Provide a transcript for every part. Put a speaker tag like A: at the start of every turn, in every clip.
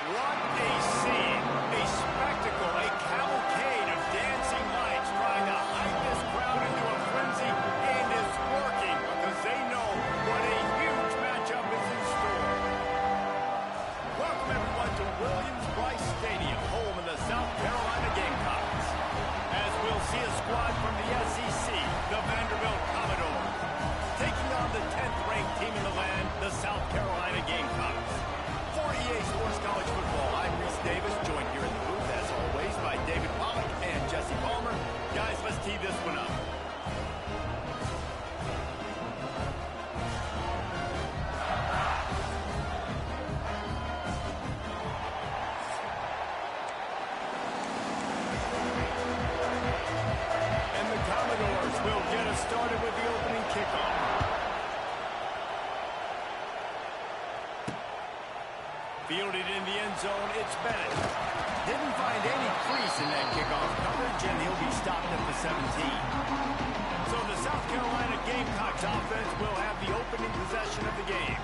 A: What a scene, a spectacle, a cavalcade of dancing lights trying to hype this crowd into a frenzy, and it's working because they know what a huge matchup is in store. Welcome everyone to Williams-Brice Stadium, home of the South Carolina Gamecocks. As we'll see a squad from the SEC, the Vanderbilt Commodores, taking on the 10th-ranked team in the land, the South Carolina Gamecocks. For EA Sports College Football, I'm Reese Davis, joined here in the booth, as always, by David Pollack and Jesse Palmer. Guys, let's tee this one up. And the Commodores will get us started with the opening kickoff. Fielded in the end zone, it's Bennett. Didn't find any crease in that kickoff coverage, and he'll be stopped at the 17. So the South Carolina Gamecocks offense will have the opening possession of the game.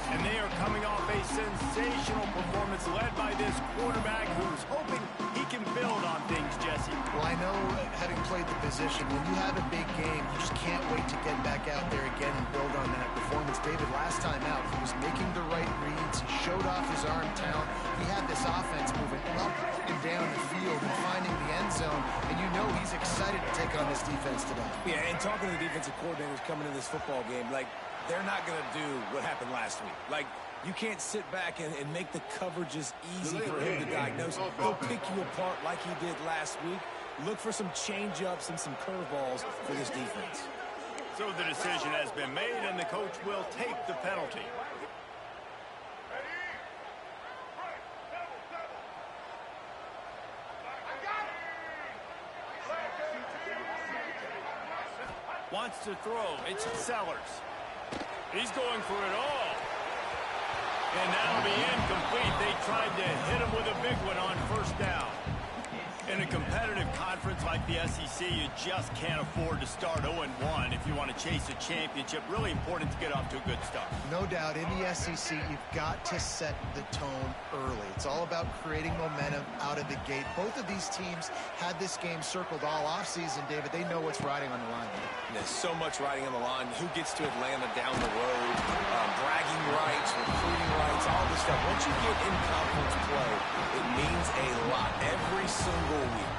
A: And they are coming off a sensational performance led by this quarterback who's hoping he can build on things, Jesse.
B: Well, I know, having played the position, when you have a big game, you just can't wait to get back out there again and build on that performance. David, last time out, he was making the right reads. He showed off his arm talent. He had this offense moving up and down the field and finding the end zone, and you know he's excited to take on this defense today.
C: Yeah, and talking to the defensive coordinators coming in this football game, like, they're not going to do what happened last week. Like, you can't sit back and make the coverages easy for him to diagnose. He'll pick you apart like he did last week. Look for some change-ups and some curveballs for this defense.
A: So the decision has been made, and the coach will take the penalty. Wants to throw. It's Sellers. He's going for it all. And that'll be incomplete. They tried to hit him with a big one on first down. In a competitive conference like the SEC, you just can't afford to start 0-1 if you want to chase a championship. Really important to get off to a good start.
B: No doubt, in the SEC, you've got to set the tone early. It's all about creating momentum out of the gate. Both of these teams had this game circled all offseason, David. They know what's riding on the line.
C: There's so much riding on the line. Who gets to Atlanta down the road? Bragging rights, recruiting rights, all this stuff. Once you get in conference play, it means a lot every single week.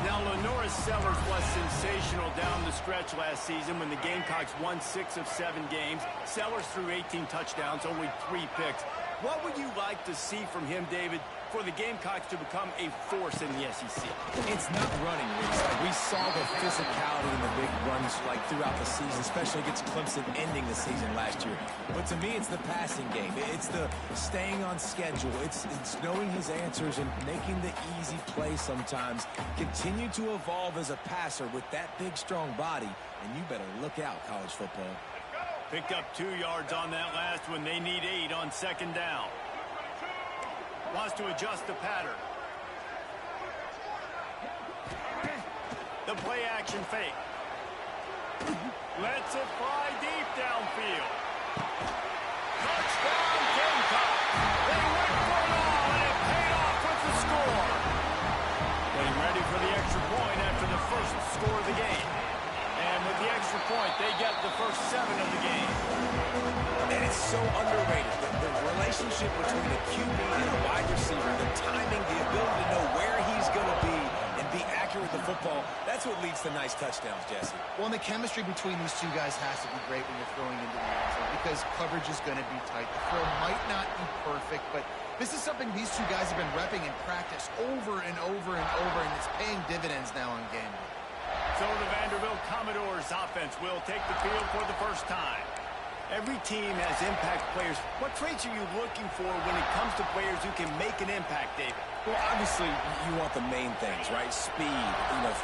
A: Now, Lenoris Sellers was sensational down the stretch last season when the Gamecocks won 6 of 7 games. Sellers threw 18 touchdowns, only 3 picks. What would you like to see from him, David, for the Gamecocks to become a force in the SEC?
C: It's not running, Reese. Like, we saw the physicality in the big runs like throughout the season, especially against Clemson ending the season last year. But to me, it's the passing game. It's the staying on schedule. It's knowing his answers and making the easy play sometimes. Continue to evolve as a passer with that big, strong body, and you better look out, college football.
A: Picked up 2 yards on that last one. They need 8 on second down. Wants to adjust the pattern. The play action fake. Lets it fly deep downfield. Touchdown Gamecocks. They went for it all, and it paid off with
C: relationship between a QB and a wide receiver, the timing, the ability to know where he's going to be and be accurate with the football, that's what leads to nice touchdowns, Jesse.
B: Well, and the chemistry between these two guys has to be great when you're throwing into the end zone because coverage is going to be tight. The throw might not be perfect, but this is something these two guys have been repping in practice over and over and over, and it's paying dividends now on game day.
A: So the Vanderbilt Commodores offense will take the field for the first time. Every team has impact players. What traits are you looking for when it comes to players who can make an impact, David?
C: Well, obviously, you want the main things, right? Speed,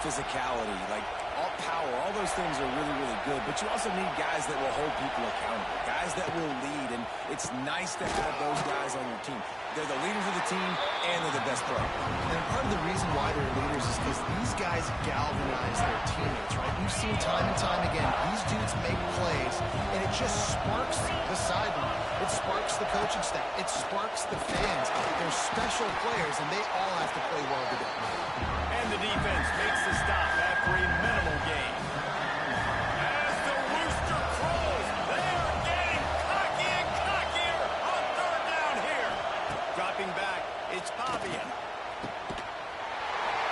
C: physicality, like all power. All those things are really, really good. But you also need guys that will hold people accountable, guys that will lead. And it's nice to have those guys on your team. They're the leaders of the team, and they're the best players.
B: And part of the reason why they're leaders is because these guys galvanize their teammates, right? You've seen time and time again, these dudes make plays, and it just sparks the sideline. It sparks the coaching staff. It sparks the fans. They're special players, and they all have to play well together.
A: And the defense makes the stop after a minimal gain. As the rooster crows, they are getting cocky and cockier on third down here. Dropping back, it's Fabian.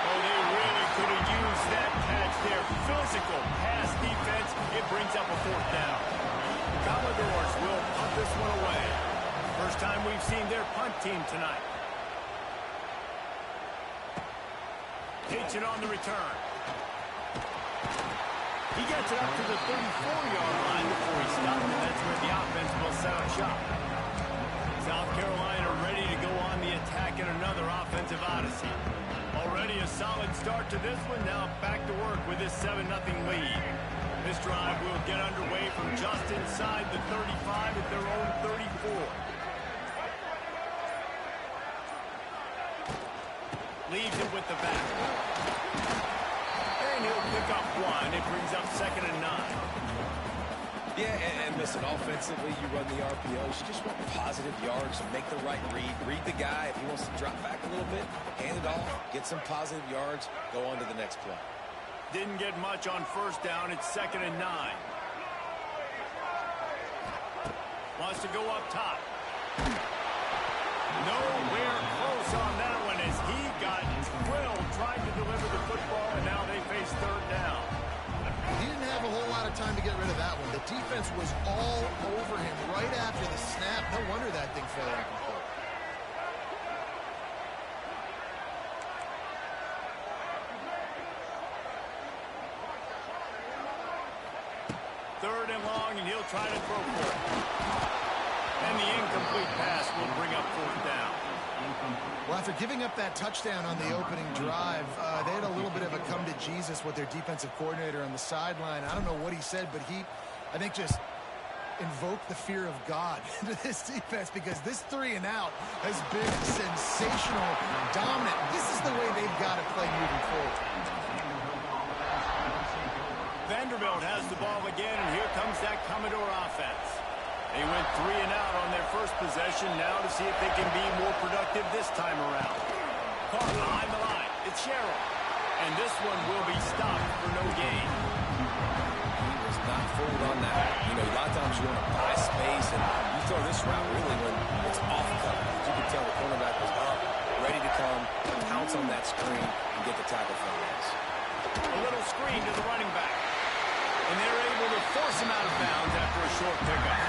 A: Oh, they really could have used that catch there. Physical pass defense. It brings up a fourth down. Commodores will punt this one away. First time we've seen their punt team tonight. Takes it on the return. He gets it up to the 34-yard line before he stops, and that's where the offense will set up shop. South Carolina ready to go on the attack in another offensive odyssey. Already a solid start to this one. Now back to work with this 7-0 lead. This drive will get underway from just inside the 35 at their own 34. Leaves it with the back. And he'll pick up one. It brings up 2nd and 9.
C: Yeah, and listen, offensively, you run the RPOs. You just want positive yards, make the right read. Read the guy. If he wants to drop back a little bit, hand it off, get some positive yards, go on to the next play.
A: Didn't get much on first down. It's 2nd and 9. Wants to go up top. Nowhere close on that one as he got drilled trying to deliver the football, and now they face third down.
B: He didn't have a whole lot of time to get rid of that one. The defense was all over him right after the snap. No wonder that thing fell incomplete.
A: Third and long, and he'll try to throw for it. And the incomplete pass will bring up fourth down.
B: Well, after giving up that touchdown on the opening drive, they had a little bit of a come to Jesus with their defensive coordinator on the sideline. I don't know what he said, but he, I think, just invoked the fear of God into this defense because this 3 and out has been sensational, dominant. This is the way they've got to play moving forward.
A: Vanderbilt has the ball again, and here comes that Commodore offense. They went 3 and out on their first possession, now to see if they can be more productive this time around. Caught behind the line. It's Sherrill. And this one will be stopped for no gain.
C: He was not fooled on that. A lot of times you want to buy space, and you throw this route really when it's off coverage. You can tell the cornerback was up, ready to come, pounce on that screen, and get the tackle for the loss.
A: A little screen to the running back. And they're able to force him out of bounds after a short pickup.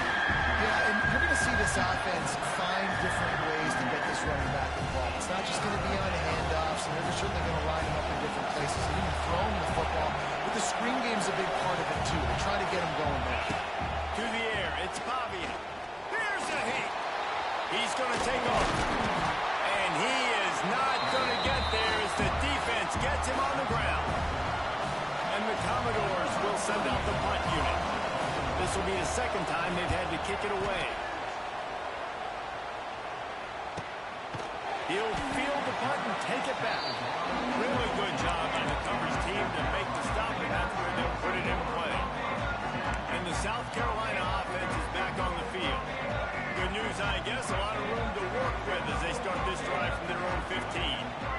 B: Yeah, and you're going to see this offense find different ways to get this running back involved. It's not just going to be on handoffs, and they're certainly going to line him up in different places. And even throwing the football, but the screen game's a big part of it, too. They try to get him going there.
A: To the air, it's Fabian. Here's a hit. He's going to take off. And he is not going to get there as the defense gets him on the ground. And the Commodores will send out the punt unit. This will be the second time they've had to kick it away. He'll field the punt and take it back. Really good job on the coverage team to make the stop, and that's where they'll put it in play. And the South Carolina offense is back on the field. Good news, I guess, a lot of room to work with as they start this drive from their own 15.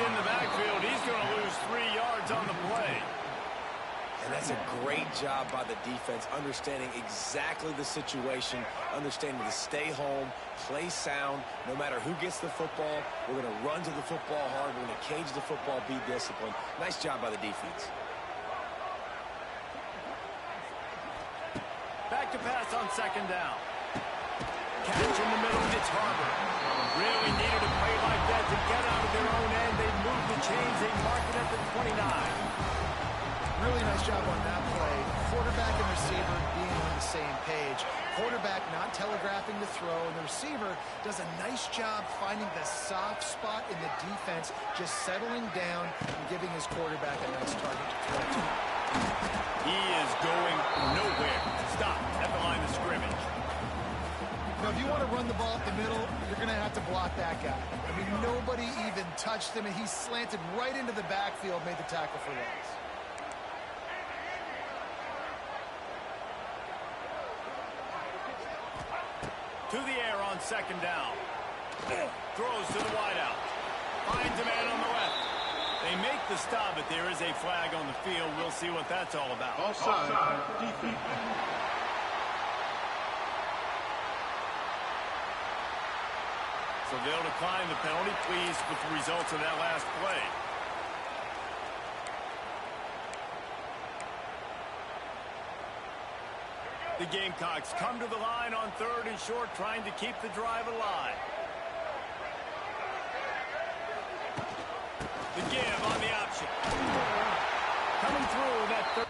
A: in the backfield. He's going to lose 3 yards on the
C: That's a great job by the defense, understanding exactly the situation, understanding to stay home, play sound. No matter who gets the football, we're going to run to the football hard. We're going to cage the football, be disciplined. Nice job by the defense.
A: Back to pass on second down. Catch in the middle, it's Harbour. Really needed a play like that to get out of their own end. They moved the chains, they mark it at the 29.
B: Really nice job on that play. Quarterback and receiver being on the same page. Quarterback not telegraphing the throw, and the receiver does a nice job finding the soft spot in the defense, just settling down and giving his quarterback a nice target to throw to.
A: He is going nowhere. Stop at the line of scrimmage.
B: Now, if you want to run the ball up the middle, you're going to have to block that guy. I mean, nobody even touched him, and he slanted right into the backfield, made the tackle for loss.
A: To the air on second down. Throws to the wideout. Finds a man on the left. They make the stop, but there is a flag on the field. We'll see what that's all about.
D: Offside. Defense.
A: So they'll decline the penalty. Pleased with the results of that last play. The Gamecocks come to the line on third and short, trying to keep the drive alive. The give on the option. Coming through that third.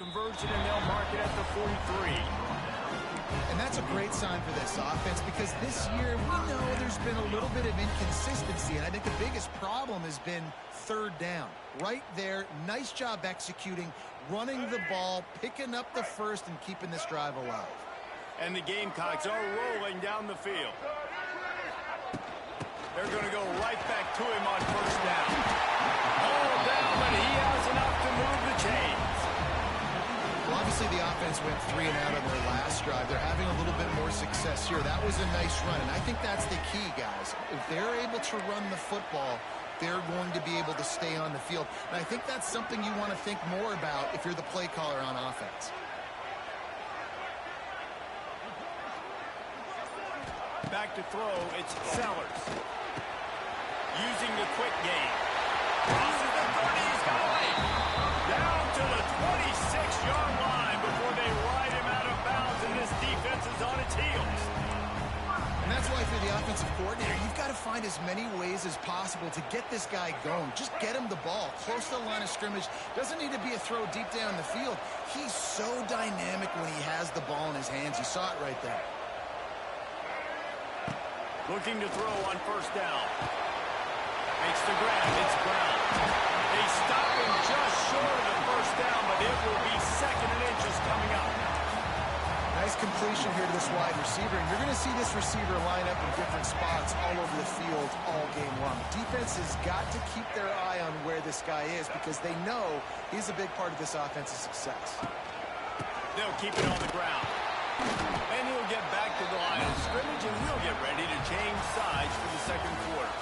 A: Conversion, and they'll mark it at the 43.
B: And that's a great sign for this offense, because this year we know there's been a little bit of inconsistency, and I think the biggest problem has been third down. Right there, nice job executing, running the ball, picking up the first, and keeping this drive alive.
A: And the Gamecocks are rolling down the field. They're going to go right back to him on first down. All down, but he has enough to move the chains.
B: Well, obviously the offense went 3 and out on their last drive. They're having a little bit more success here. That was a nice run, and I think that's the key, guys. If they're able to run the football, they're going to be able to stay on the field. And I think that's something you want to think more about if you're the play caller on offense.
A: Back to throw, it's Sellers. Using the quick game. Crosses the 30, he's got it. Down to the 26-yard line before they ride him out of bounds, and this defense is on its heels.
B: And that's why, for the offensive coordinator, you've got to find as many ways as possible to get this guy going. Just get him the ball close to the line of scrimmage. Doesn't need to be a throw deep down the field. He's so dynamic when he has the ball in his hands. You saw it right there.
A: Looking to throw on first down. Makes the grab. It's Brown. They stop him just short of the first down, but it will be second and inches coming up.
B: Nice completion here to this wide receiver, and you're going to see this receiver line up in different spots all over the field all game long. Defense has got to keep their eye on where this guy is, because they know he's a big part of this offensive success.
A: They'll keep it on the ground. And he'll get back to the line of scrimmage, and we'll get ready to change sides for the second quarter.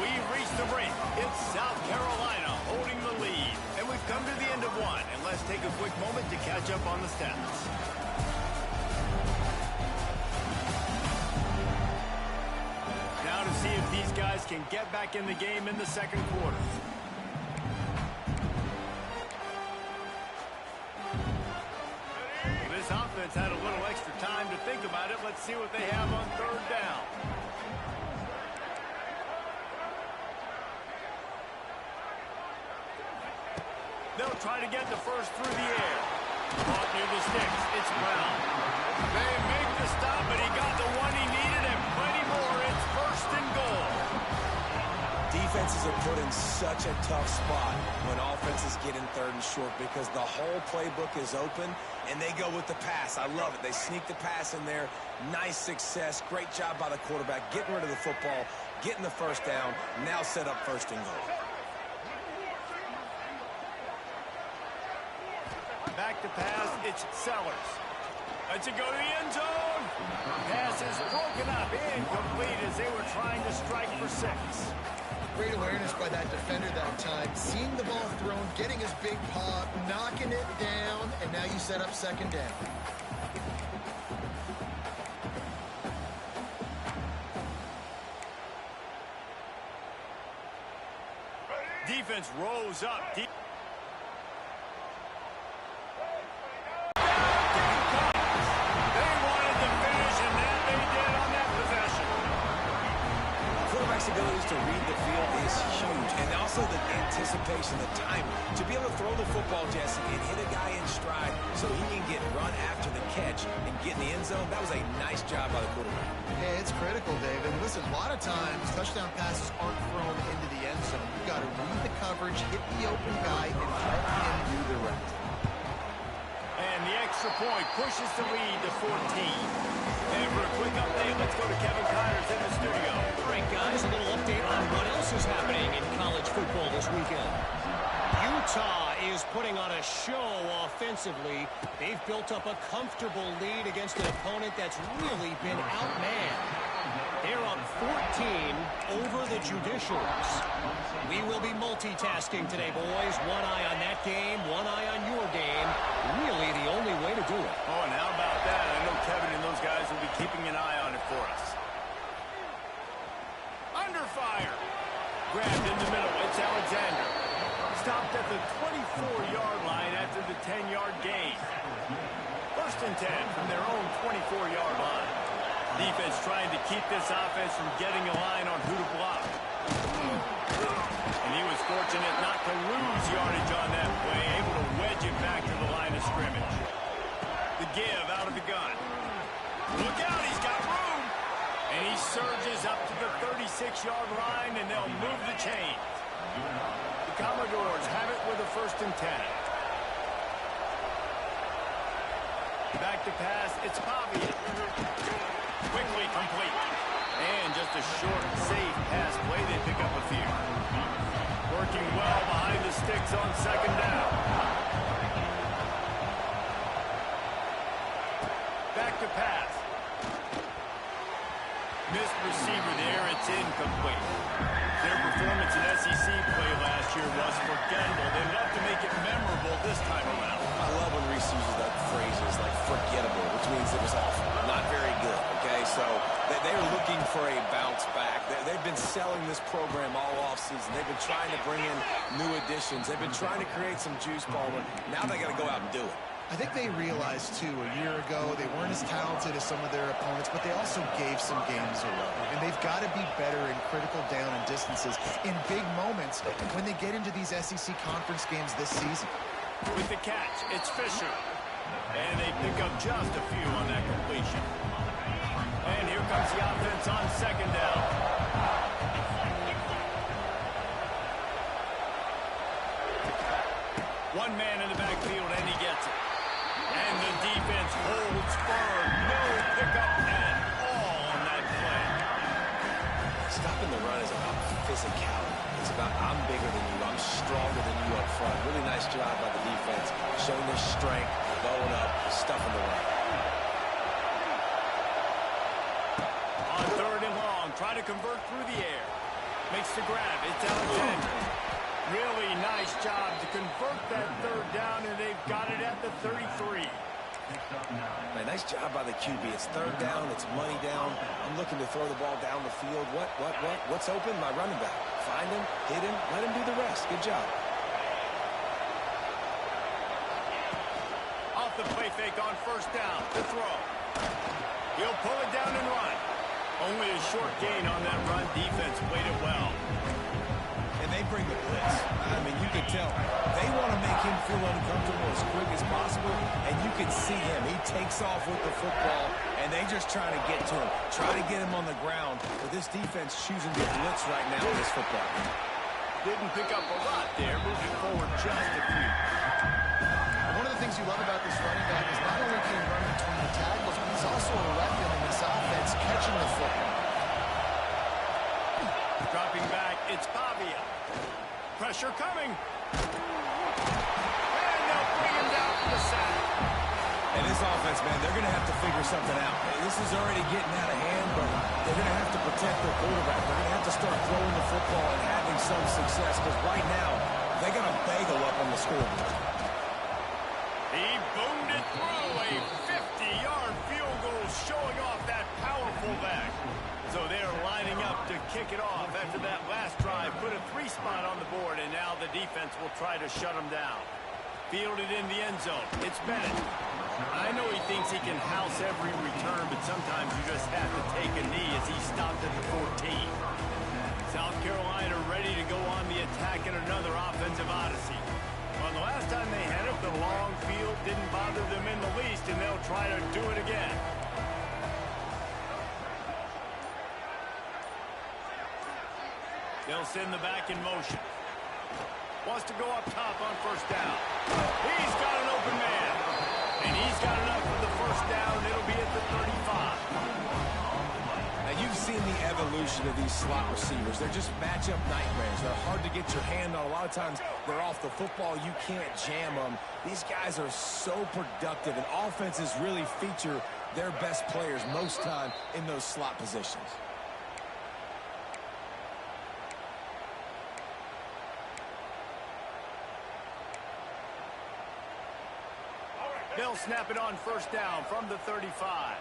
A: We've reached the break. It's South Carolina holding the lead. And we've come to the end of one. And let's take a quick moment to catch up on the stats. Now to see if these guys can get back in the game in the second quarter. This offense had a little extra time to think about it. Let's see what they have on third down. They'll try to get the first through the air. Caught near the sticks. It's Brown. They make the stop, but he got the one he needed and plenty more. It's first and goal.
C: Defenses are put in such a tough spot when offenses get in third and short because the whole playbook is open and they go with the pass. I love it. They sneak the pass in there. Nice success. Great job by the quarterback getting rid of the football, getting the first down, now set up first and goal.
A: Back to pass, it's Sellers. Let's it go to the end zone. Pass is broken up, incomplete as they were trying to strike for 6.
B: Great awareness by that defender that time. Seeing the ball thrown, getting his big paw, knocking it down, and now you set up second down.
A: Defense rose up.
C: Abilities to read the field is huge, and also the anticipation, the time to be able to throw the football, Jesse, and hit a guy in stride so he can get run after the catch and get in the end zone. That was a nice job by the quarterback.
B: Yeah, it's critical, David. Listen, a lot of times touchdown passes aren't thrown into the end zone. You've got to read the coverage, hit the open guy, and let him do the rest.
A: And the extra point pushes the lead to 14. And for a quick update, let's go to Kevin Connors in the studio.
D: All right, guys, a little update on what else is happening in college football this weekend. Utah is putting on a show offensively. They've built up a comfortable lead against an opponent that's really been outmanned. They're up 14 over the Judicials. We will be multitasking today, boys. One eye on that game, one eye on your game. Really the only way to do it.
A: Oh, and how about that? I know Kevin and those guys will be keeping an eye on it for us. Under fire. Grabbed in the middle. It's Alexander. Stopped at the 24-yard line after the 10-yard gain. First and 10 from their own 24-yard line. Defense trying to keep this offense from getting a line on who to block. And he was fortunate not to lose yardage on that play, able to wedge it back to the line of scrimmage. The give out of the gun. Look out, he's got room. And he surges up to the 36-yard line, and they'll move the chains. The Commodores have it with a first and 10. Back to pass, it's Javier. Quickly complete. And just a short, safe pass play. They pick up a few. Working well behind the sticks on second down. Back to pass. Missed receiver there. It's incomplete. Their performance in SEC play last year was forgettable. They'd love to make it memorable this time around.
C: I love when Reese uses that phrases like forgettable, which means it was awful, not very good, okay? So they're looking for a bounce back. They've been selling this program all offseason. They've been trying to bring in new additions. They've been trying to create some juice, Palmer. Now they got to go out and do it.
B: I think they realized, too, a year ago they weren't as talented as some of their opponents, but they also gave some games away. And they've got to be better in critical down and distances in big moments when they get into these SEC conference games this season.
A: With the catch, it's Fisher. And they pick up just a few on that completion. And here comes the offense on second down. One man in the backfield, and he gets it. And the defense holds firm. No pickup at all on that play.
C: Stopping the run is about physicality. It's about I'm bigger than you, I'm stronger than you up front. Really nice job by the defense, showing their strength, going up, stuffing the run.
A: On third and long, trying to convert through the air. Makes the grab, it's Alexander. Really nice job to convert that third down, and they've got it at the 33.
C: Man, nice job by the QB. It's third down, it's money down. I'm looking to throw the ball down the field. What's open? My running back. Find him, hit him, let him do the rest. Good job.
A: Off the play fake on first down. The throw. He'll pull it down and run. Only a short gain on that run. Defense played it well.
C: And they bring the blitz. I mean, you could tell. They want to make him feel uncomfortable as quick as possible, and you can see him. He takes off with the football, and they just try to get to him, try to get him on the ground. But this defense choosing to blitz right now in this football.
A: Didn't pick up a lot there, moving forward just a few.
B: One of the things you love about this running back is not only can he run between the tackles, but he's also a weapon in this offense catching the football.
A: Dropping back, it's Pavia. Pressure coming. And they'll bring him down for the sack.
C: And this offense, man, they're going to have to figure something out. This is already getting out of hand, but they're going to have to protect their quarterback. They're going to have to start throwing the football and having some success, because right now, they got a bagel up on the scoreboard.
A: He boomed it through a 50-yard field goal, showing off that powerful back. So they're lining up to kick it off after that last drive. Put a 3-spot on the board, and now the defense will try to shut them down. Fielded in the end zone. It's Bennett. I know he thinks he can house every return, but sometimes you just have to take a knee as he stopped at the 14. South Carolina ready to go on the attack in another offensive odyssey. Well, the last time they had it, the long field didn't bother them in the least, and they'll try to do it again. They'll send the back in motion. Wants to go up top on first down. He's got an open man. And he's got enough for the first down. It'll be at the 35.
C: Now, you've seen the evolution of these slot receivers. They're just matchup nightmares. They're hard to get your hand on. A lot of times, they're off the football. You can't jam them. These guys are so productive, and offenses really feature their best players most time in those slot positions.
A: They'll snap it on first down from the 35.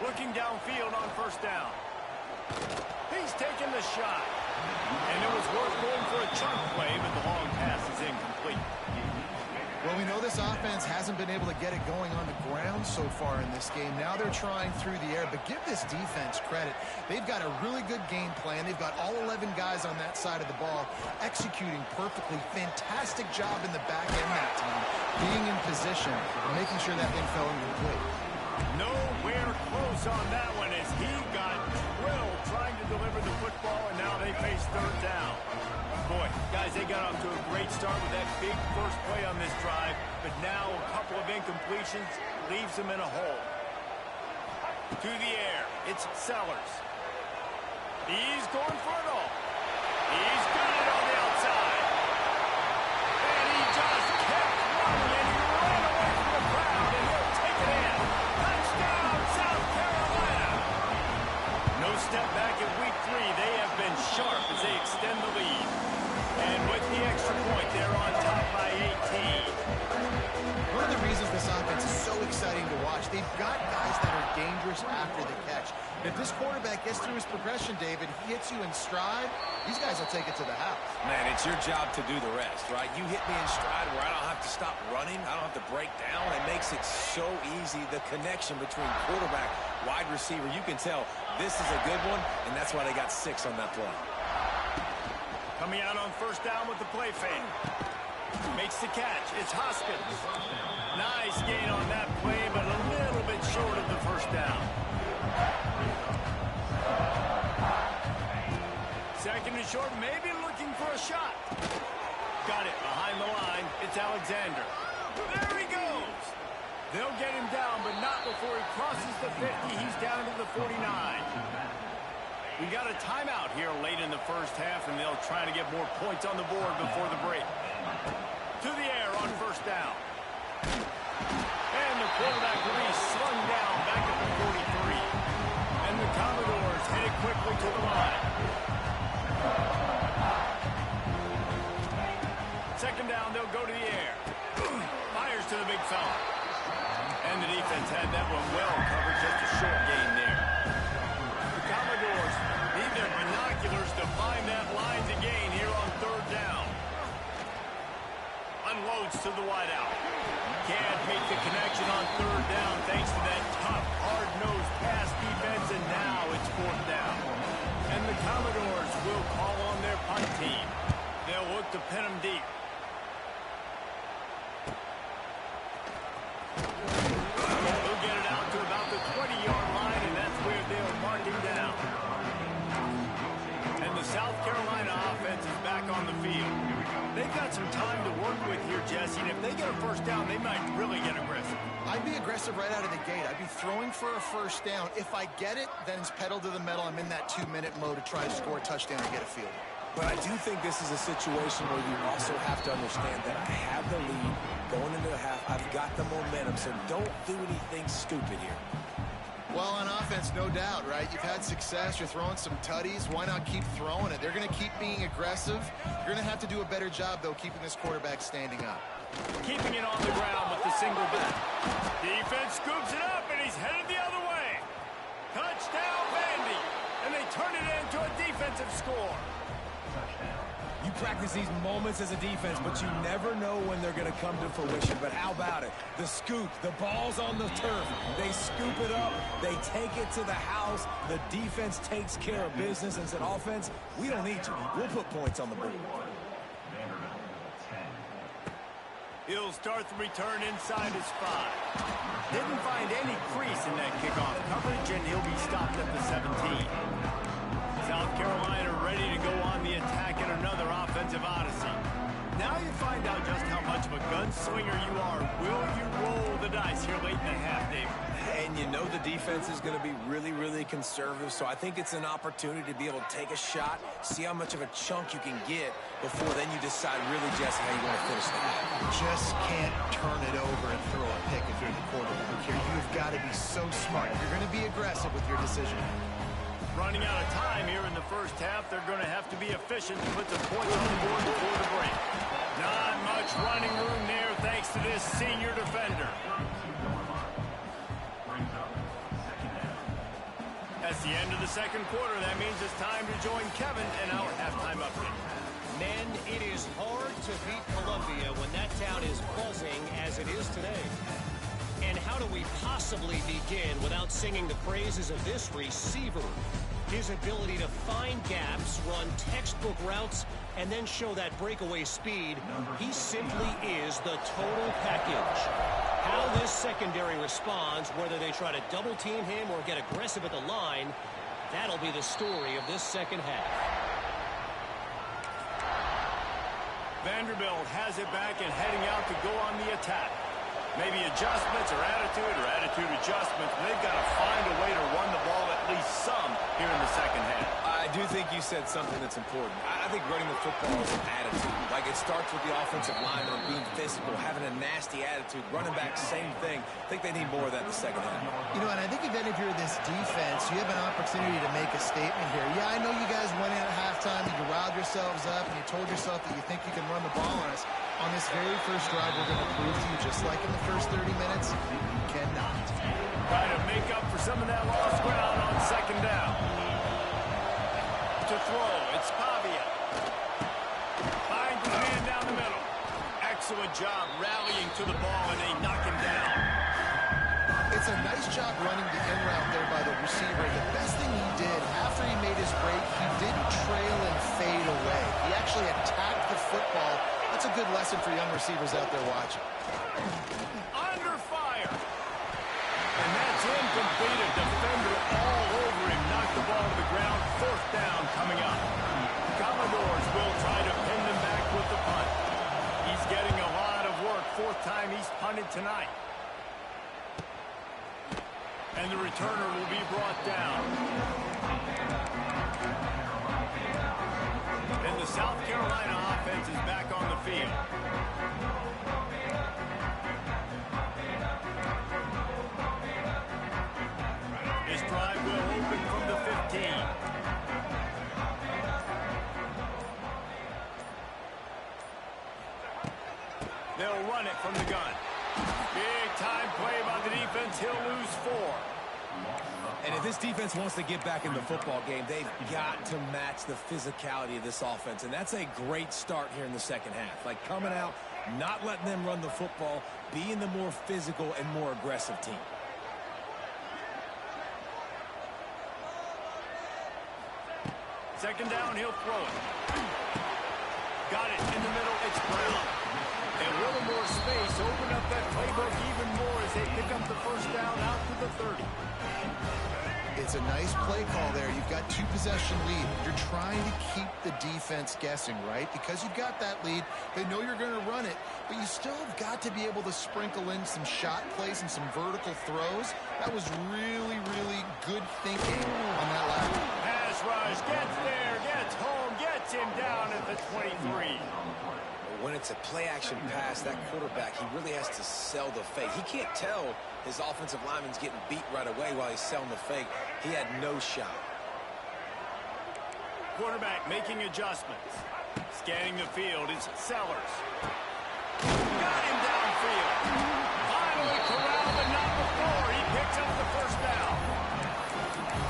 A: Looking downfield on first down. He's taking the shot. And it was worth going for a chunk play, but the long pass is incomplete.
B: Well, we know this offense hasn't been able to get it going on the ground so far in this game. Now they're trying through the air, but give this defense credit. They've got a really good game plan. They've got all 11 guys on that side of the ball executing perfectly. Fantastic job in the back end that time, being in position and making sure that thing fell incomplete.
A: Nowhere close on that one as he got drilled trying to deliver the football, and now they face third down. Boy, guys, they got off to a great start with that big first play on this drive, but now a couple of incompletions leaves them in a hole. To the air, it's Sellers. He's going for it all. He's got it on the outside. And he just kept running, and he ran away from the crowd, and he'll take it in. Touchdown, South Carolina. No step back in week 3. They have been sharp as they extend the lead. And with the extra point, they're on top by 18.
B: One of the reasons this offense is so exciting to watch, they've got guys that are dangerous after the catch. And if this quarterback gets through his progression, David, he hits you in stride, these guys will take it to the house.
C: Man, it's your job to do the rest, right? You hit me in stride where I don't have to stop running. I don't have to break down. It makes it so easy. The connection between quarterback, wide receiver, you can tell this is a good one, and that's why they got 6 on that play.
A: Coming out on first down with the play fake. Makes the catch. It's Hoskins. Nice gain on that play, but a little bit short of the first down. Second and short, maybe looking for a shot. Got it behind the line. It's Alexander. There he goes. They'll get him down, but not before he crosses the 50. He's down to the 49. We got a timeout here late in the first half, and they'll try to get more points on the board before the break. To the air on first down. And the quarterback release slung down back at the 43. And the Commodores headed quickly to the line. Second down, they'll go to the air. Fires to the big fella. And the defense had that one well covered, just a short gain there. The Commodores need their binoculars to find that line to gain here on third down. Unloads to the wideout. Can't make the connection on third down thanks to that tough, hard-nosed pass defense, and now it's fourth down. And the Commodores will
B: aggressive right out of the gate. I'd be throwing for a first down. If I get it, then it's pedal to the metal. I'm in that 2-minute mode to try to score a touchdown and get a field.
C: But I do think this is a situation where you also have to understand that I have the lead going into the half. I've got the momentum, so don't do anything stupid here.
B: Well, on offense, no doubt, right? You've had success. You're throwing some tutties. Why not keep throwing it? They're going to keep being aggressive. You're going to have to do a better job, though, keeping this quarterback standing up.
A: Keeping it on the ground with the single back. Defense scoops it up, and he's headed the other way. Touchdown, Vandy. And they turn it into a defensive score.
C: You practice these moments as a defense, but you never know when they're going to come to fruition. But how about it? The scoop, the ball's on the turf. They scoop it up. They take it to the house. The defense takes care of business and said, offense, we don't need you. We'll put points on the board.
A: He'll start the return inside his 5. Didn't find any crease in that kickoff coverage, and he'll be stopped at the 17. South Carolina ready to go on the attack in another offensive odyssey. Now you find out just how much of a gunslinger you are. Will you roll the dice here late in the half, David?
C: And you know the defense is going to be really, really conservative, so I think it's an opportunity to be able to take a shot, see how much of a chunk you can get before then you decide really just how you want to finish the half.
B: Just can't turn it over and throw a pick if you're the quarterback here. You've got to be so smart. You're going to be aggressive with your decision.
A: Running out of time here in the first half. They're going to have to be efficient to put some points on the board before the break. Not much running room there thanks to this senior defender. That's the end of the second quarter. That means it's time to join Kevin in our halftime update.
D: Men, it is hard to beat Columbia when that town is buzzing as it is today. And how do we possibly begin without singing the praises of this receiver? His ability to find gaps, run textbook routes, and then show that breakaway speed. He simply is the total package. How this secondary responds, whether they try to double team him or get aggressive at the line, that'll be the story of this second half.
A: Vanderbilt has it back and heading out to go on the attack. Maybe adjustments or attitude adjustments. They've got to find a way to run the ball at least some here in the second half.
C: I do think you said something that's important. I think running the football is an attitude. Like, it starts with the offensive lineman being physical, having a nasty attitude. Running back, same thing. I think they need more of that in the second half.
B: You know, and I think even if you're this defense, you have an opportunity to make a statement here. Yeah, I know you guys went in at halftime and you riled yourselves up and you told yourself that you think you can run the ball on us. On this very first drive, we're going to prove to you, just like in the first 30 minutes, you cannot.
A: Trying to make up for some of that lost ground on second down. To throw, it's Pavia. Finds his man down the middle. Excellent job rallying to the ball, and they knock him down.
B: It's a nice job running the in route there by the receiver. The best thing he did after he made his break, he didn't trail and fade away. He actually attacked the football. That's a good lesson for young receivers out there watching.
A: Under fire. And that's incomplete. A defender all over him. Knocked the ball to the ground. Fourth down coming up. Commodores will try to pin them back with the punt. He's getting a lot of work. Fourth time he's punted tonight. And the returner will be brought down. And the South Carolina offense is back on the field. This drive will open from the 15. They'll run it from the gun. Big time play by the defense. He'll lose 4.
C: And if this defense wants to get back in the football game, they've got to match the physicality of this offense. And that's a great start here in the second half. Like, coming out, not letting them run the football, being the more physical and more aggressive team.
A: Second down, he'll throw it. Got it in the middle. It's Brown. A little more space. Open up that playbook even more as they pick up the first down out to the 30.
B: It's a nice play call there. You've got 2-possession lead. You're trying to keep the defense guessing, right? Because you've got that lead, they know you're going to run it, but you still have got to be able to sprinkle in some shot plays and some vertical throws. That was really, really good thinking on that last one.
A: Pass rush, gets there, gets home, gets him down at the 23.
C: When it's a play-action pass, that quarterback, he really has to sell the fake. He can't tell his offensive lineman's getting beat right away while he's selling the fake. He had no shot.
A: Quarterback making adjustments. Scanning the field, it's Sellers. Got him downfield. Finally corralled, but not before. He picks up the first down.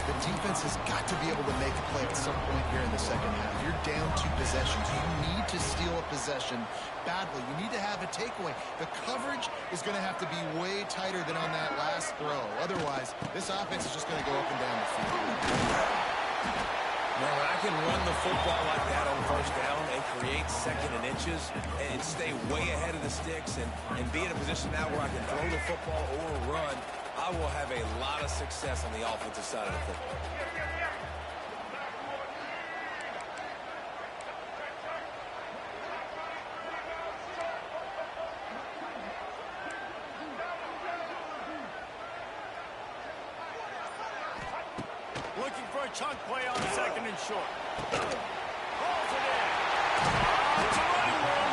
B: The defense has got to be able to make a play at some point here in the second half. You're down 2 possessions. You need to steal a possession badly. You need to have a takeaway. The coverage is going to have to be way tighter than on that last throw. Otherwise, this offense is just going to go up and down the field.
C: Man, when I can run the football like that on first down and create second and inches and stay way ahead of the sticks and be in a position now where I can throw the football or run, I will have a lot of success on the offensive side of the football.
A: Looking for a chunk play on second and short. Balls it in. It's a running room.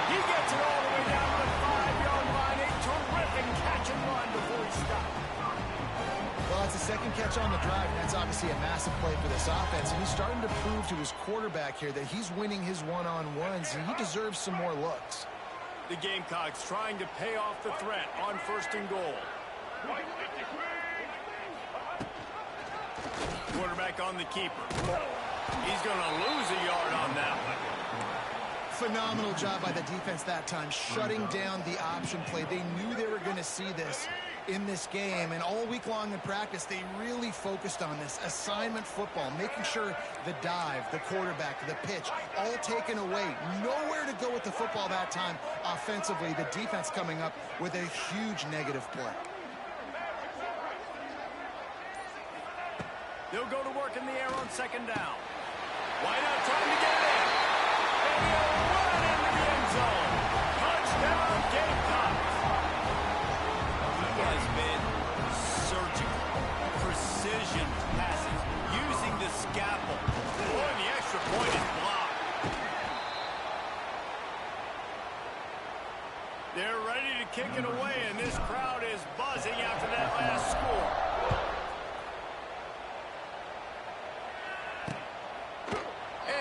A: He gets it all the way down to the 5-yard line. A terrific catch and run before he stopped.
B: Well, it's a second catch on the drive, and that's obviously a massive play for this offense. And he's starting to prove to his quarterback here that he's winning his one-on-ones, and he deserves some more looks.
A: The Gamecocks trying to pay off the threat on first and goal. Quarterback on the keeper. He's going to lose a yard on that one.
B: Phenomenal job by the defense that time, shutting down the option play. They knew they were going to see this in this game, and all week long in practice, they really focused on this assignment football, making sure the dive, the quarterback, the pitch, all taken away. Nowhere to go with the football that time offensively. The defense coming up with a huge negative play.
A: They'll go to work in the air on second down. Whiteout trying to get it in. And he'll run into the end zone. Touchdown, Gamecocks. He has been surgical, precision passes, using the scalpel. Boy, the extra point is blocked. They're ready to kick it away, and this crowd is buzzing after that last score.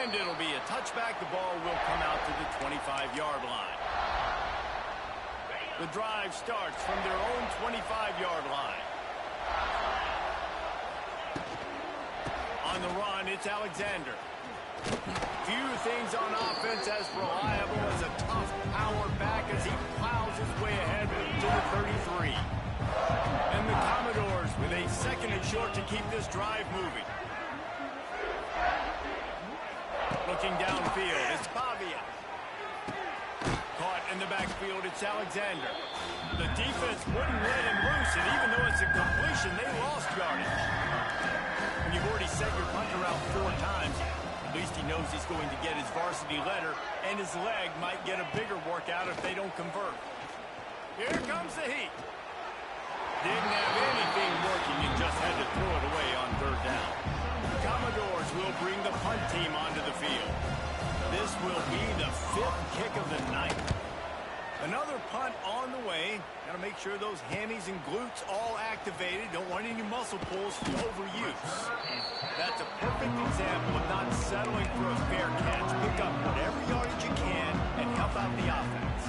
A: And it'll be a touchback. The ball will come out to the 25-yard line. The drive starts from their own 25-yard line. On the run, it's Alexander. Few things on offense as reliable as a tough power back as he plows his way ahead to the 33. And the Commodores with a second and short to keep this drive moving. Looking downfield, it's Pavia. Caught in the backfield, it's Alexander. The defense wouldn't let him loose, and even though it's a completion, they lost yardage. When you've already sent your punter out 4 times, at least he knows he's going to get his varsity letter, and his leg might get a bigger workout if they don't convert. Here comes the heat. Didn't have anything working and just had to throw it away on third down. Commodores will bring the punt team onto the field. This will be the 5th kick of the night. Another punt on the way. Got to make sure those hammies and glutes all activated. Don't want any muscle pulls from overuse. That's a perfect example of not settling for a fair catch. Pick up whatever yardage you can and help out the offense.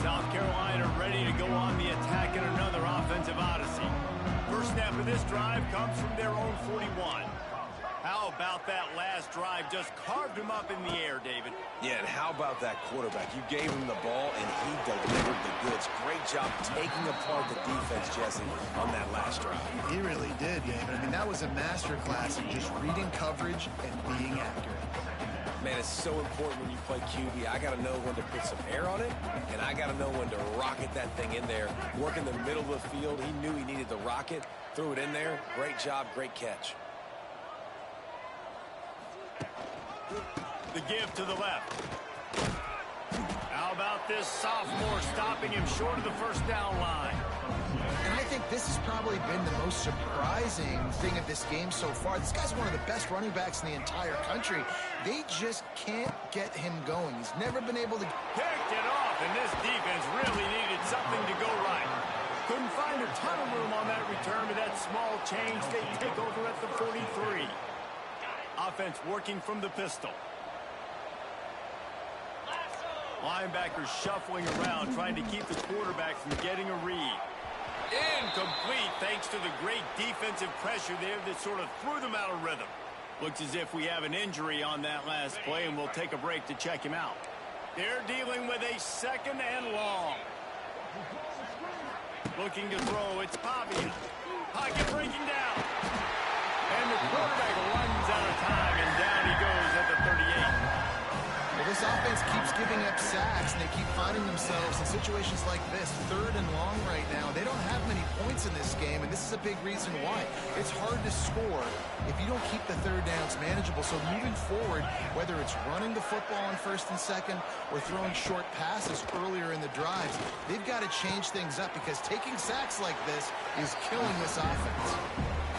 A: South Carolina ready to go on the attack in another offensive odyssey. First snap of this drive comes from their own 41. How about that last drive? Just carved him up in the air, David.
C: Yeah, and how about that quarterback? You gave him the ball, and he delivered the goods. Great job taking apart the defense, Jesse, on that last drive.
B: He really did, David. I mean, that was a masterclass in just reading coverage and being accurate.
C: Man, it's so important when you play QB. I got to know when to put some air on it, and I got to know when to rocket that thing in there. Work in the middle of the field. He knew he needed the rocket. Threw it in there. Great job, great catch.
A: The give to the left. How about this sophomore stopping him short of the first down line?
B: And I think this has probably been the most surprising thing of this game so far. This guy's one of the best running backs in the entire country. They just can't get him going. He's never been able to...
A: Picked it off, and this defense really needed something to go right. Couldn't find a ton of room on that return, but that small change, they take over at the 43. Offense working from the pistol. Linebackers shuffling around, trying to keep the quarterback from getting a read. Incomplete, thanks to the great defensive pressure there that sort of threw them out of rhythm. Looks as if we have an injury on that last play, and we'll take a break to check him out. They're dealing with a second and long. Looking to throw, it's Pavia. Pocket breaking down. And the quarterback runs out of time, and down he goes at the 38.
B: Well, this offense keeps giving up sacks, and they keep finding themselves in situations like this, third and long right now. They don't have many points in this game, and this is a big reason why. It's hard to score if you don't keep the third downs manageable. So moving forward, whether it's running the football on first and second or throwing short passes earlier in the drives, they've got to change things up because taking sacks like this is killing this offense.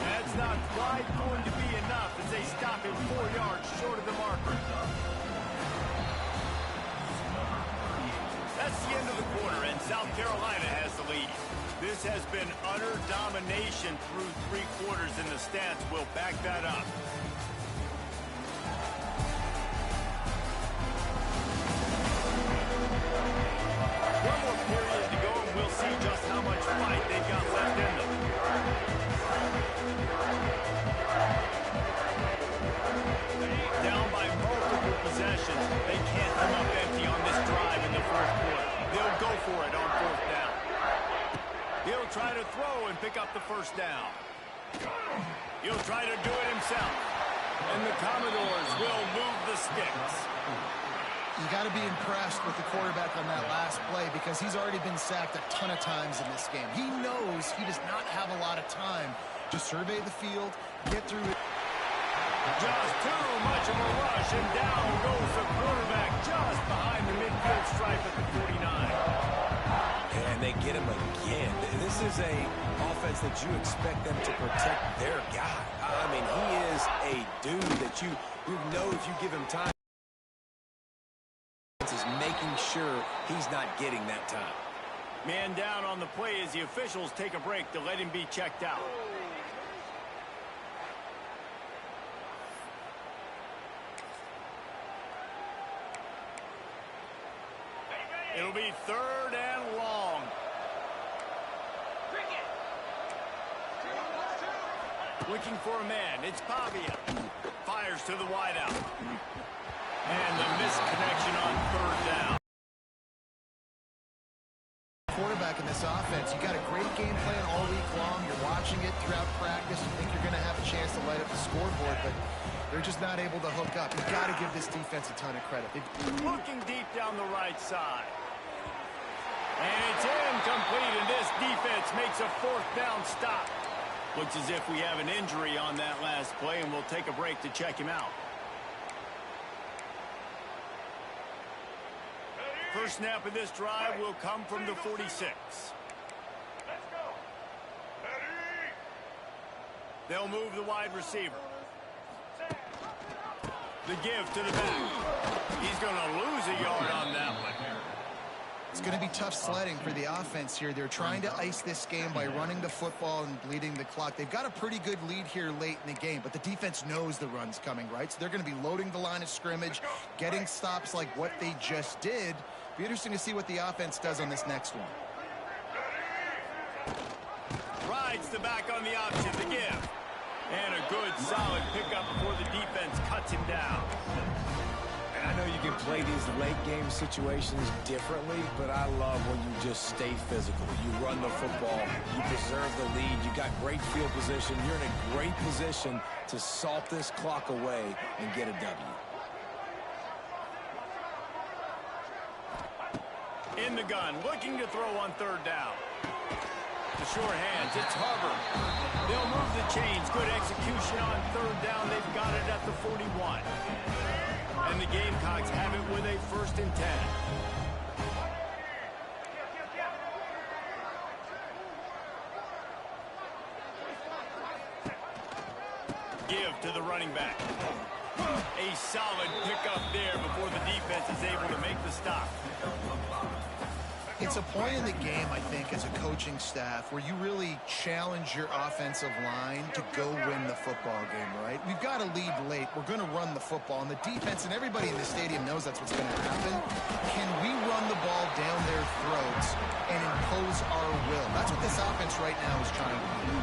A: That's not quite going to be enough as they stop him 4 yards short of the marker. That's the end of the quarter, and South Carolina has the lead. This has been utter domination through 3 quarters, and the stats will back that up. One more period to go, and we'll see just how much fight they've got left in them. Down by multiple possessions. They can't come up empty on this drive in the fourth quarter. They'll go for it on fourth down. He'll try to throw and pick up the first down. He'll try to do it himself. And the Commodores will move the sticks.
B: You got to be impressed with the quarterback on that last play because he's already been sacked a ton of times in this game. He knows he does not have a lot of time to survey the field, get through it.
A: Just too much of a rush, and down goes the quarterback just behind the midfield stripe at the 49.
C: And they get him again. This is a offense that you expect them to protect their guy. I mean, he is a dude that you know if you give him time, is making sure he's not getting that time.
A: Man down on the play as the officials take a break to let him be checked out. It'll be third and long. Looking for a man. It's Pavia. Fires to the wideout. And the misconnection on third down.
B: Quarterback in this offense, you got a great game plan all week long. You're watching it throughout practice. You think you're going to have a chance to light up the scoreboard, but they're just not able to hook up. You've got to give this defense a ton of credit.
A: Looking deep down the right side. And it's incomplete, and this defense makes a fourth down stop. Looks as if we have an injury on that last play, and we'll take a break to check him out. First snap of this drive will come from the 46. They'll move the wide receiver. The give to the back. He's going to lose a yard on that one.
B: It's going to be tough sledding for the offense here. They're trying to ice this game by running the football and bleeding the clock. They've got a pretty good lead here late in the game, but the defense knows the run's coming, right? So they're going to be loading the line of scrimmage, getting stops like what they just did. Be interesting to see what the offense does on this next one.
A: Rides the back on the option, the give. And a good, solid pickup before the defense cuts him down.
C: I know you can play these late game situations differently, but I love when you just stay physical. You run the football, you preserve the lead, you got great field position, you're in a great position to salt this clock away and get a W.
A: In the gun, looking to throw on third down. The short hands, it's Hubbard. They'll move the chains. Good execution on third down. They've got it at the 41. And the Gamecocks have it with a 1st and 10. Give to the running back. A solid pickup there before the defense is able to make the stop.
B: It's a point in the game, I think, as a coaching staff where you really challenge your offensive line to go win the football game, right? We've got to lead late. We're going to run the football, and the defense and everybody in the stadium knows that's what's going to happen. Can we run the ball down their throats and impose our will? That's what this offense right now is trying to do.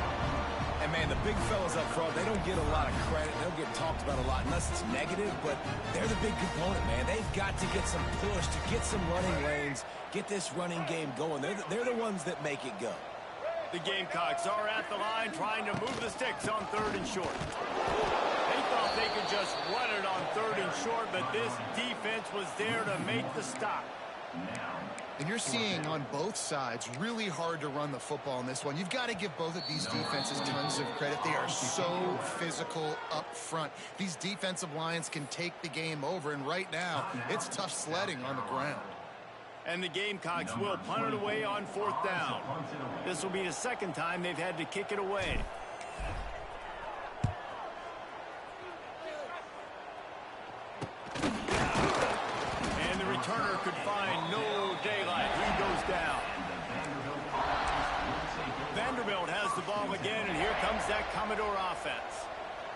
C: And, man, the big fellas up front, they don't get a lot of credit. They don't get talked about a lot unless it's negative, but they're the big component, man. They've got to get some push, to get some running lanes, get this running game going. They're the ones that make it go.
A: The Gamecocks are at the line trying to move the sticks on 3rd and short. They thought they could just run it on 3rd and short, but this defense was there to make the stop.
B: And you're seeing on both sides really hard to run the football in this one. You've got to give both of these defenses tons of credit. They are so physical up front. These defensive lines can take the game over, and right now it's tough sledding on the ground.
A: And the Gamecocks will punt it away on 4th down. This will be the 2nd time they've had to kick it away. And the returner could find no daylight. He goes down. Vanderbilt has the ball again, and here comes that Commodore offense.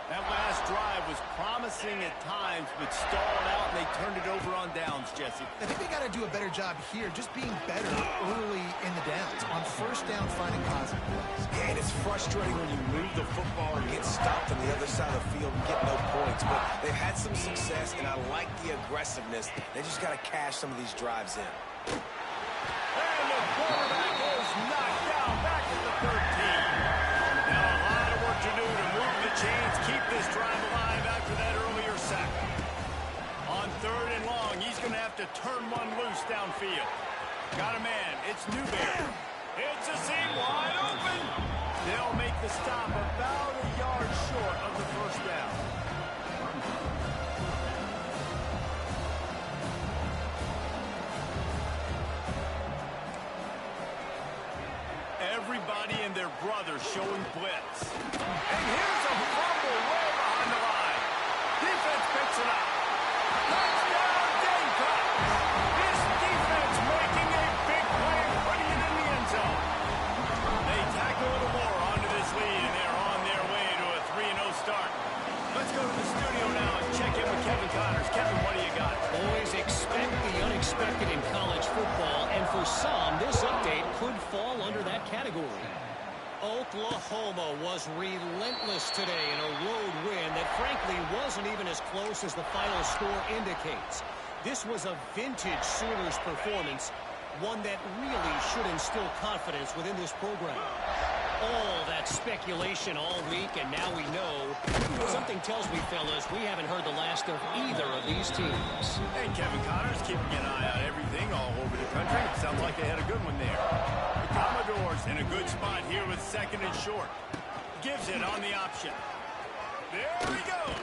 A: That last drive was promising at times, but stalled out, and they turned it over on downs, Jesse.
B: I think they got to do a better job here, just being better early in the downs. On 1st down, finding positive plays.
C: Yeah, and it's frustrating when you move the football and get stopped on the other side of the field and get no points. But they've had some success, and I like the aggressiveness. They just got to cash some of these drives in.
A: And the quarterback is knocked down back to the 13. Now a lot of work to do to move the chains, keep this drive alive after that earlier sack. On 3rd and long, he's going to have to turn one loose downfield. Got a man. It's Newberry. It's a seam wide open. They'll make the stop about a yard short of the 1st down. Everybody and their brother showing blitz. And here's a fumble way behind the line. Defense picks it up. Touchdown, Gamecocks! This defense making a big play and putting it in the end zone. They tack a little more onto this lead, and they're on their way to a 3-0 start. Let's go to the studio now and check in with Kevin Connors. Kevin, what do you got?
D: Boys, expect the unexpected in college football, and for some, this update could fall under that category. Oklahoma was relentless today in a road win that frankly wasn't even as close as the final score indicates. This was a vintage Sooners performance, one that really should instill confidence within this program. All that speculation all week, and now we know. Something tells me, fellas, we haven't heard the last of either of these teams.
A: And Kevin Connors keeping an eye on everything all over the country. It sounds like they had a good one there. The Commodores in a good spot here with 2nd and short. Gives it on the option. There he goes.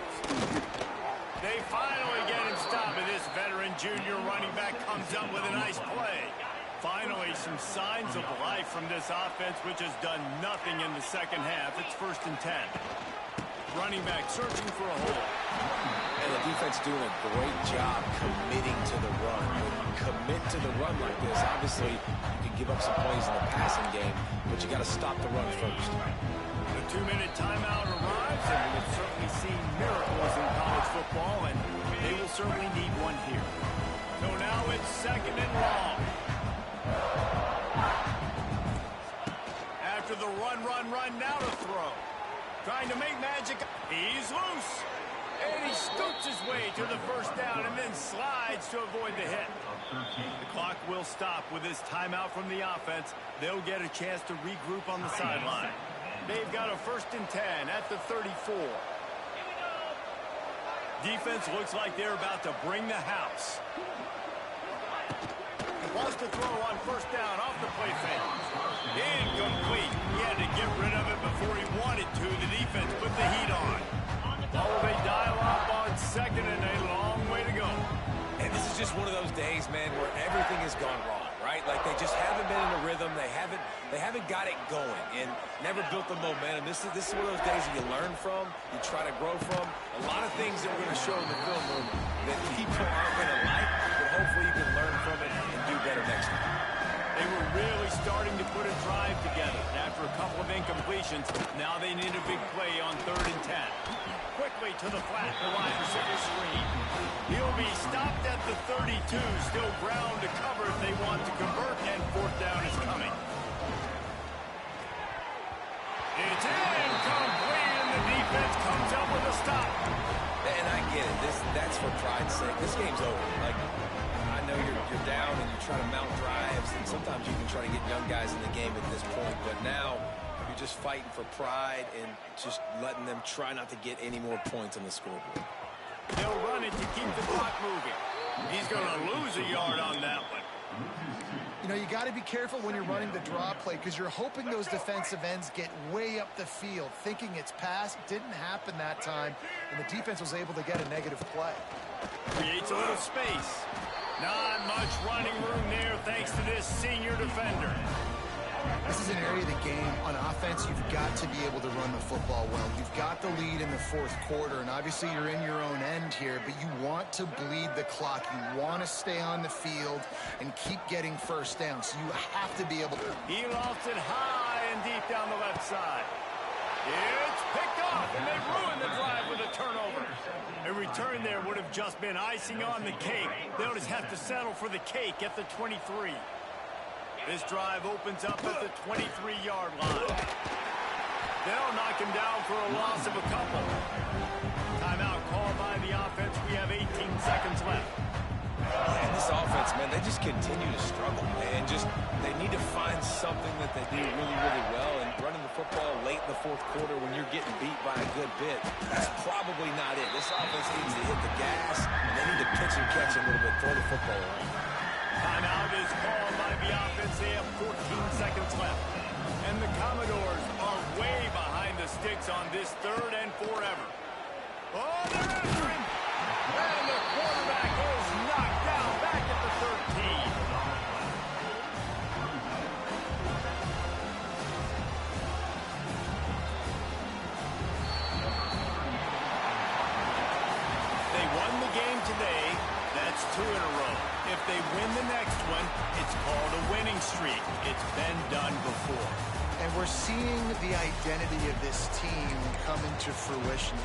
A: They finally get him stopped, and this veteran junior running back comes up with a nice play. Finally, some signs of life from this offense, which has done nothing in the 2nd half. It's 1st and 10. Running back searching for a hole.
C: And the defense doing a great job committing to the run. When you commit to the run like this, obviously you can give up some plays in the passing game, but you got to stop the run first.
A: The 2-minute timeout arrives, and we've certainly seen miracles in college football, and they will certainly need one here. So now it's 2nd and long. After the run, now to throw. Trying to make magic. He's loose. And he scoots his way to the 1st down and then slides to avoid the hit. The clock will stop with this timeout from the offense. They'll get a chance to regroup on the sideline. They've got a 1st and 10 at the 34. Defense looks like they're about to bring the house. Wants to throw on first down off the play fake. Incomplete. He had to get rid of it before he wanted to. The defense put the heat on. Oh, they dial up on second and a long way to go.
C: And this is just one of those days, man, where everything has gone wrong, right? Like they just haven't been in a rhythm. They haven't got it going and never built the momentum. This is one of those days that you learn from, you try to grow from. A lot of things that we're going to show in the film room that people aren't going to like, but hopefully you can learn from it and do better next time.
A: They were really starting to put a drive together. After a couple of incompletions, now they need a big play on 3rd and 10. Quickly to the flat, the wide receiver screen. He'll be stopped at the 32, still ground to cover if they want to convert, and 4th down is coming. It's incomplete, and the defense comes up with a stop.
C: And I get it. That's for pride's sake. This game's over. Like, I know you're down and you're trying to mount drives, and sometimes you can try to get young guys in the game at this point, but now you're just fighting for pride and just letting them try not to get any more points on the scoreboard.
A: They'll run it to keep the clock moving. He's going to lose a yard on that one.
B: You know, you got to be careful when you're running the draw play because you're hoping those defensive ends get way up the field, thinking it's pass. Didn't happen that time, and the defense was able to get a negative play.
A: Creates a little space. Not much running room there thanks to this senior defender.
B: This is an area of the game on offense you've got to be able to run the football well. You've got the lead in the 4th quarter, and obviously you're in your own end here, but you want to bleed the clock. You want to stay on the field and keep getting first down, so you have to be able to.
A: He lofts it high and deep down the left side. It's picked off, and they ruin the drive with a turnover. A return there would have just been icing on the cake. They'll just have to settle for the cake at the 23. This drive opens up at the 23-yard line. They'll knock him down for a loss of a couple. Timeout called by the offense. We have 18 seconds left.
C: And this offense, man, they just continue to struggle, and they need to find something that they do really, really well. And running the football late in the 4th quarter when you're getting beat by a good bit, that's probably not it. This offense needs to hit the gas, and they need to pitch and catch a little bit, throw the football around.
A: Timeout is called by the offense. They have 14 seconds left. And the Commodores are way behind the sticks on this 3rd and forever. Oh, they're after him. And the quarterback is knocked down back at the 13. They won the game today. That's 2 in a row. If they win the next one, it's called a winning streak. It's been done before.
B: And we're seeing the identity of this team come into fruition.